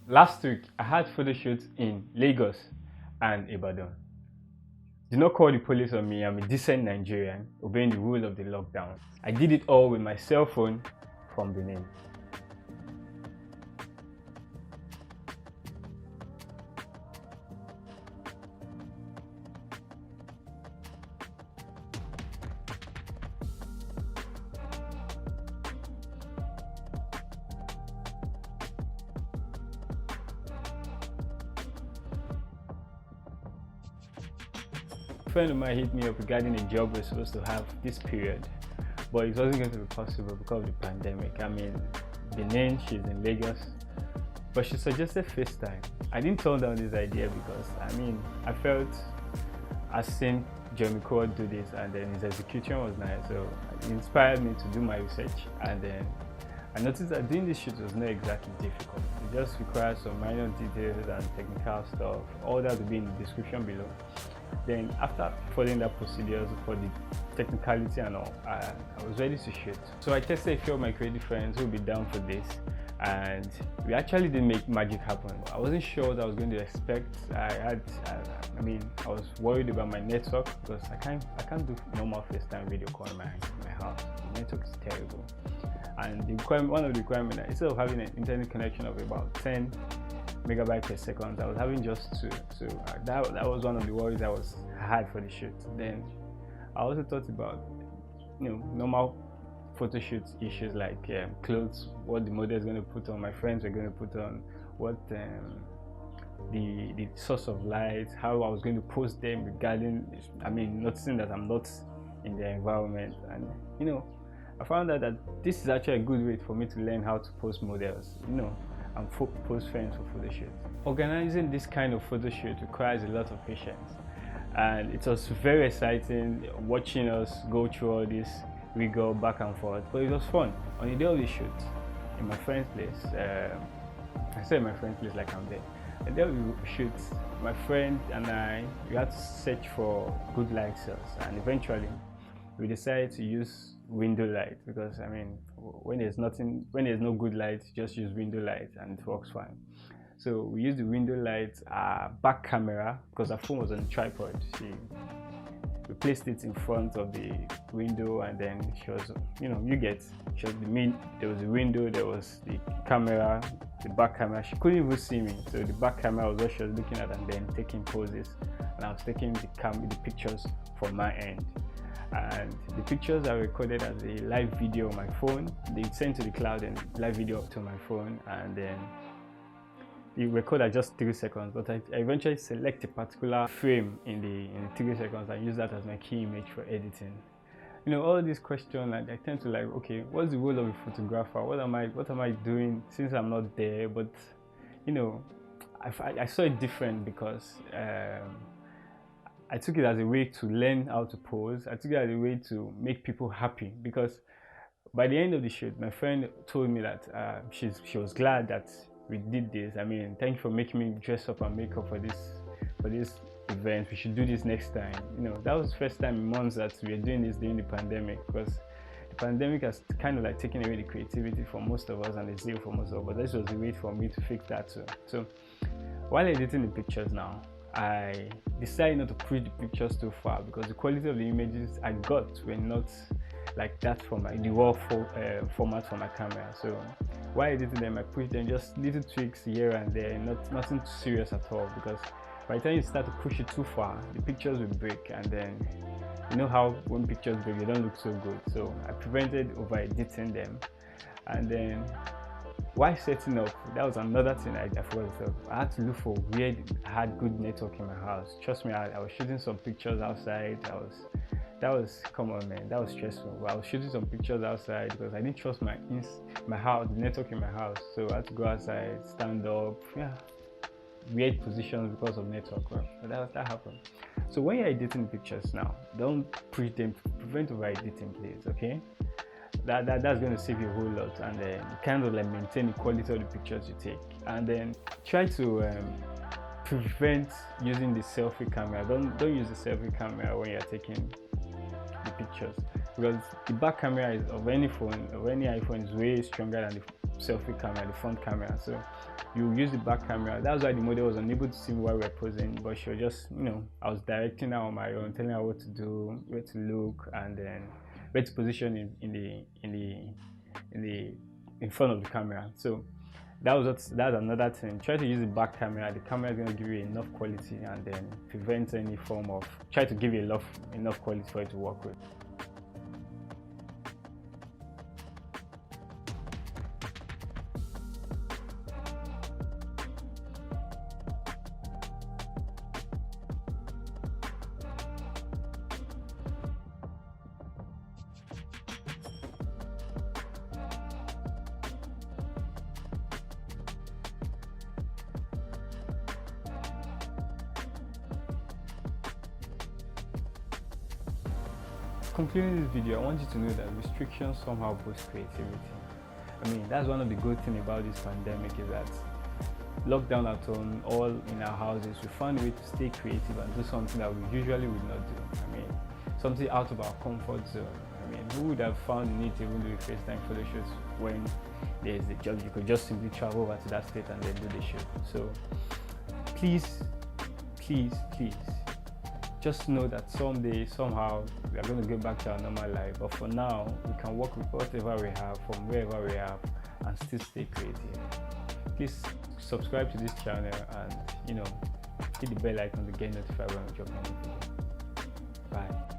Last week, I had photo shoots in Lagos and Ibadan. Do not call the police on me, I'm a decent Nigerian, obeying the rules of the lockdown. I did it all with my cell phone from Benin. A friend of mine hit me up regarding a job we're supposed to have this period, but it wasn't going to be possible because of the pandemic. I mean, Benin, she's in Lagos, but she suggested FaceTime. I didn't turn down this idea because I felt I've seen Jeremy Cole do this, and then his execution was nice, so it inspired me to do my research. And then I noticed that doing this shoot was not exactly difficult. It just requires some minor details and technical stuff. All that will be in the description below. Then after following that procedures for the technicality and all, I was ready to shoot. So I tested a few of my creative friends who would be down for this, and we actually did make magic happen. I wasn't sure what I was going to expect. I was worried about my network because I can't do normal FaceTime video call in my house. The network is terrible. And one of the requirements, instead of having an internet connection of about 10 megabytes per second, I was having just 2. So that was one of the worries I had for the shoot. Then I also thought about normal photo shoot issues like clothes, what the model is going to put on, my friends were going to put on, what the source of light, how I was going to post them regarding noticing that I'm not in the environment. And I found out that this is actually a good way for me to learn how to post models, and post frames for photo shoot. Organizing this kind of photo shoot requires a lot of patience, and it was very exciting watching us go through all this rigor back and forth, but it was fun. On the day of the shoot, in my friend's place, I say my friend's place like I'm there. The day of the shoot, my friend and I, we had to search for good light source, and eventually we decided to use window light because when there's no good light, just use window light and it works fine. So we used the window light, back camera, because our phone was on a tripod. We placed it in front of the window, and then she was, there was a window, there was the camera, the back camera. She couldn't even see me, so the back camera was what she was looking at and then taking poses, and I was taking the pictures from my end. And the pictures are recorded as a live video on my phone. They send to the cloud and live video up to my phone, and then you record at just 3 seconds. But I eventually select a particular frame in the 3 seconds and use that as my key image for editing. All these questions, I tend to okay, what's the role of a photographer? What am I doing since I'm not there? But I saw it different because I took it as a way to learn how to pose. I took it as a way to make people happy, because by the end of the shoot, my friend told me that she was glad that we did this. Thank you for making me dress up and make up for this event. We should do this next time. That was the first time in months that we were doing this during the pandemic, because the pandemic has kind of taken away the creativity for most of us and the zeal for most of us. But this was a way for me to fix that too. So while editing the pictures now, I decided not to push the pictures too far because the quality of the images I got were not like that for the raw format for my camera. So while editing them, I pushed them, just little tweaks here and there, nothing serious at all, because by the time you start to push it too far, the pictures will break, and then how when pictures break, they don't look so good. So I prevented over editing them. And then while setting up, that was another thing I forgot. I had to look for where I had good network in my house. Trust me, I was shooting some pictures outside. That was come on, man, that was stressful. But I was shooting some pictures outside because I didn't trust my house, the network in my house. So I had to go outside, stand up, weird positions because of network. But that happened. So when you're editing pictures now, don't push them, prevent over editing, please. Okay. That's going to save you a whole lot, and then kind of maintain the quality of the pictures you take, and then try to prevent using the selfie camera. Don't use the selfie camera when you're taking the pictures, because the back camera of any phone, of any iPhone, is way stronger than selfie camera, the front camera. So you use the back camera. That's why the model was unable to see me while we were posing, but she was just, I was directing her on my own, telling her what to do, where to look, and then where to position in front of the camera. So that's another thing. Try to use the back camera. The camera is going to give you enough quality, and then prevent any form of, try to give you enough quality for it to work with. Concluding this video, I want you to know that restrictions somehow boost creativity. I mean, that's one of the good things about this pandemic, is that lockdown at home, all in our houses, we found a way to stay creative and do something that we usually would not do. I mean, something out of our comfort zone. I mean, who would have found the need to even do a FaceTime Photoshoot when there's the job? You could just simply travel over to that state and then do the shoot. So please, just know that someday, somehow, we are going to get back to our normal life. But for now, we can work with whatever we have from wherever we are and still stay creative. Please subscribe to this channel and hit the bell icon to get notified when we drop a new video. Bye.